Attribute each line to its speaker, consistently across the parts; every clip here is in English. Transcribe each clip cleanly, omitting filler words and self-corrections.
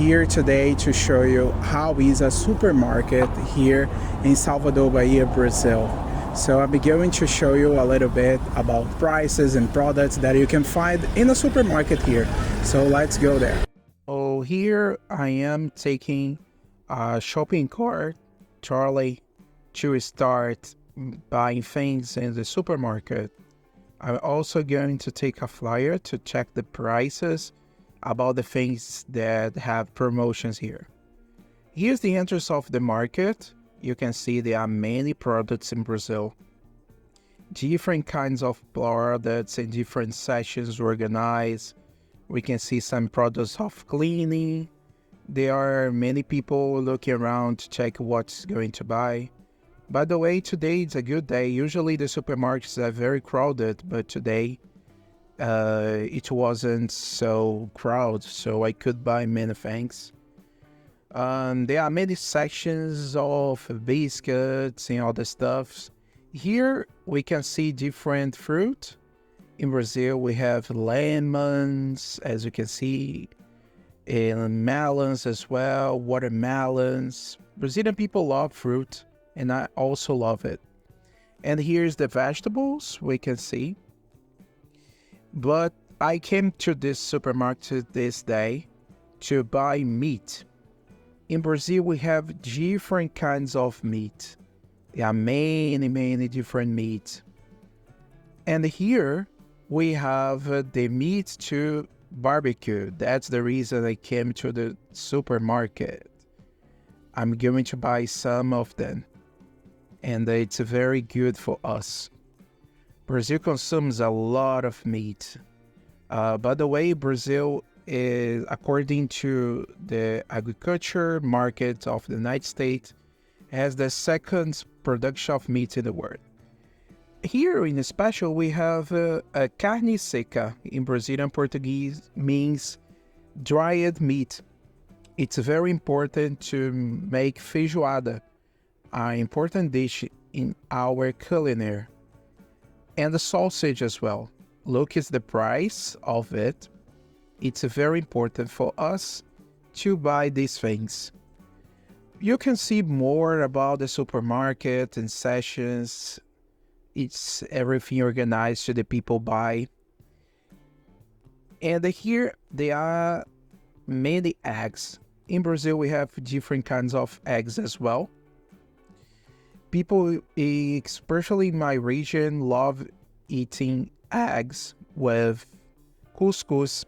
Speaker 1: here today to show you how is a supermarket here in Salvador, Bahia, Brazil. So I'm going to show you a little bit about prices and products that you can find in a supermarket here. So let's go there. Oh, here I am taking a shopping cart, Charlie, to start buying things in the supermarket. I'm also going to take a flyer to check the prices about the things that have promotions here. Here's the entrance of the market. You can see there are many products in Brazil. Different kinds of products in different sections organized. We can see some products of cleaning. There are many people looking around to check what's going to buy. By the way, today is a good day. Usually the supermarkets are very crowded, but today it wasn't so crowded, so I could buy many things. There are many sections of biscuits and other stuff. Here we can see different fruit. In Brazil we have lemons, as you can see, and melons as well, watermelons. Brazilian people love fruit, and I also love it. And here's the vegetables we can see. But I came to this supermarket this day to buy meat. In Brazil, we have different kinds of meat. There are many different meats. And here we have the meat to barbecue. That's the reason I came to the supermarket. I'm going to buy some of them. And it's very good for us. Brazil consumes a lot of meat. By the way, Brazil is, according to the agriculture market of the United States, has the second production of meat in the world. Here in special, we have a carne seca. In Brazilian Portuguese means dried meat. It's very important to make feijoada, an important dish in our culinary. And the sausage as well. Look at the price of it. It's very important for us to buy these things. You can see more about the supermarket and sessions. It's everything organized so the people buy. And here there are many eggs. In Brazil we have different kinds of eggs as well. People, especially in my region, love eating eggs with couscous.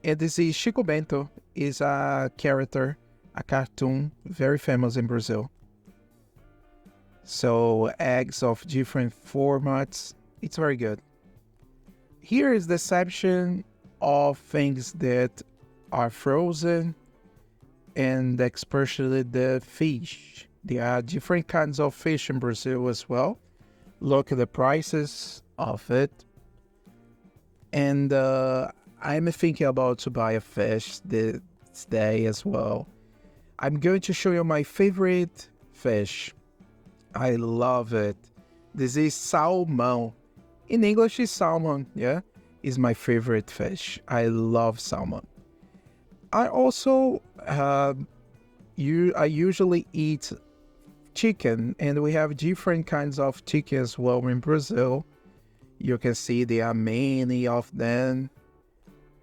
Speaker 1: And this is Chico Bento, is a character, a cartoon, very famous in Brazil. So eggs of different formats, it's very good. Here is the section of things that are frozen, and especially the fish. There are different kinds of fish in Brazil as well. Look at the prices of it. And I'm thinking about to buy a fish this day as well. I'm going to show you my favorite fish. I love it. This is salmon. In English is salmon, yeah? Is my favorite fish. I love salmon. I also, I usually eat chicken, and we have different kinds of chicken as well in Brazil. You can see there are many of them,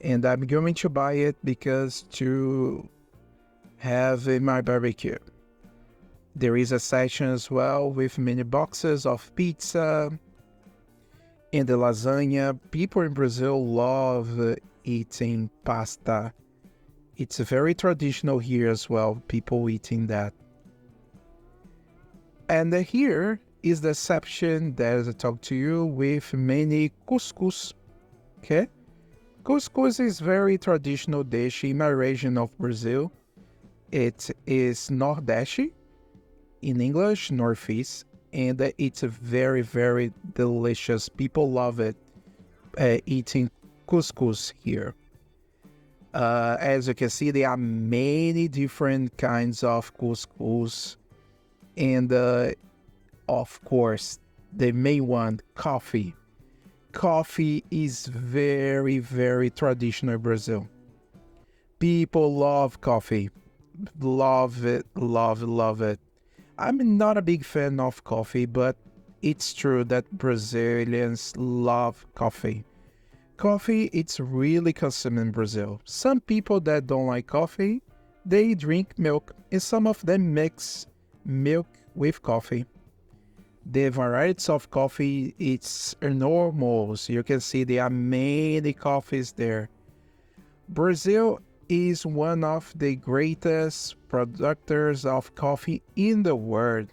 Speaker 1: and I'm going to buy it because to have in my barbecue. There is a section as well with many boxes of pizza and the lasagna. People in Brazil love eating pasta. It's very traditional here as well, people eating that. And here is the section that I talked to you with many couscous. Okay? Couscous is very traditional dish in my region of Brazil. It is Nordeste, in English, Northeast, and it's very delicious. People love it, eating couscous here. As you can see, there are many different kinds of couscous. And of course, the main one, coffee. Coffee is very traditional in Brazil. People love coffee. Love it, love it. I'm not a big fan of coffee, but it's true that Brazilians love coffee. Coffee, it's really consumed in Brazil. Some people that don't like coffee, they drink milk, and some of them mix milk with coffee. The varieties of coffee, it's enormous. You can see there are many coffees there. Brazil is one of the greatest producers of coffee in the world.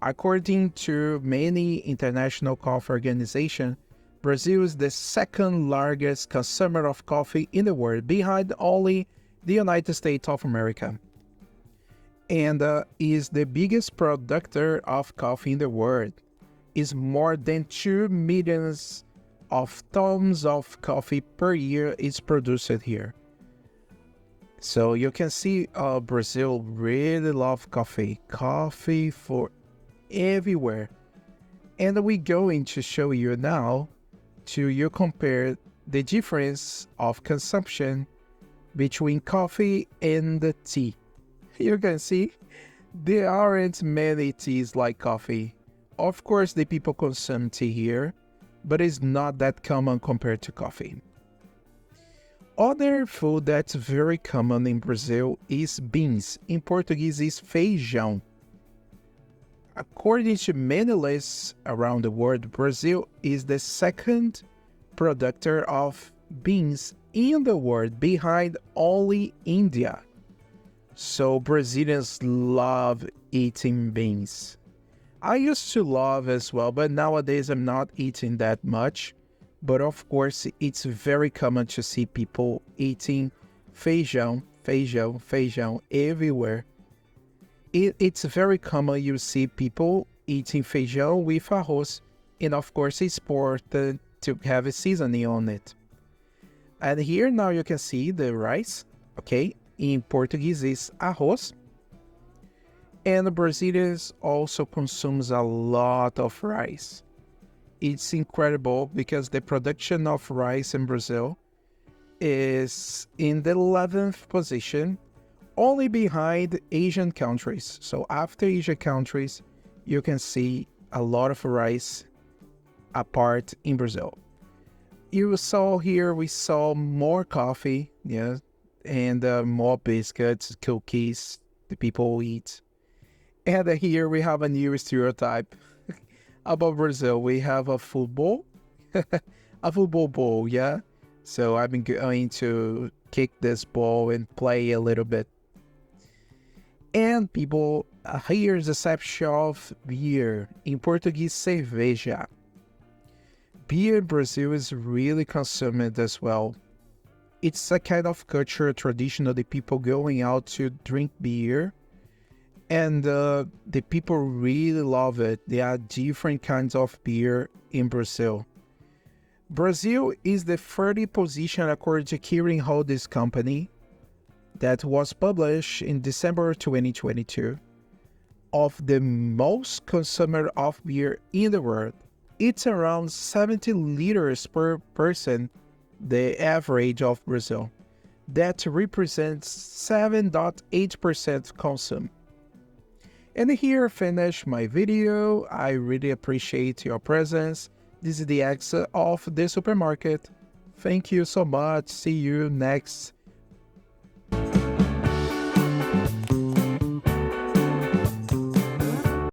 Speaker 1: According to many international coffee organizations, Brazil is the second largest consumer of coffee in the world, behind only the United States of America, and is the biggest producer of coffee in the world. Is more than 2 millions of tons of coffee per year is produced here. So you can see Brazil really love coffee. Coffee for everywhere. And we're going to show you now to you compare the difference of consumption between coffee and the tea. You can see there aren't many teas like coffee. Of course, the people consume tea here, but it's not that common compared to coffee. Other food that's very common in Brazil is beans. In Portuguese is feijão. According to many lists around the world, Brazil is the second producer of beans in the world, behind only India. So Brazilians love eating beans. I used to love as well, but nowadays I'm not eating that much. But of course, it's very common to see people eating feijão everywhere. It's very common you see people eating feijão with arroz, and of course it's important to have a seasoning on it. And here now you can see the rice, okay? In Portuguese is arroz. And Brazilians also consumes a lot of rice. It's incredible because the production of rice in Brazil is in the 11th position, only behind Asian countries. So after Asian countries, you can see a lot of rice apart in Brazil. You saw here, we saw more coffee, yeah, and more biscuits, cookies, the people eat. And here we have a new stereotype about Brazil. We have a football, a football ball, yeah. So I'm going to kick this ball and play a little bit. And people, here's a snapshot of beer. In Portuguese, cerveja. Beer in Brazil is really consumed as well. It's a kind of culture, tradition of the people going out to drink beer. And the people really love it. There are different kinds of beer in Brazil. Brazil is the 30th position according to Kirin Holdings Company, that was published in December 2022, of the most consumer of beer in the world. It's around 70 liters per person, the average of Brazil. That represents 7.8% consume. And here I finish my video. I really appreciate your presence. This is the exit of the supermarket. Thank you so much. See you next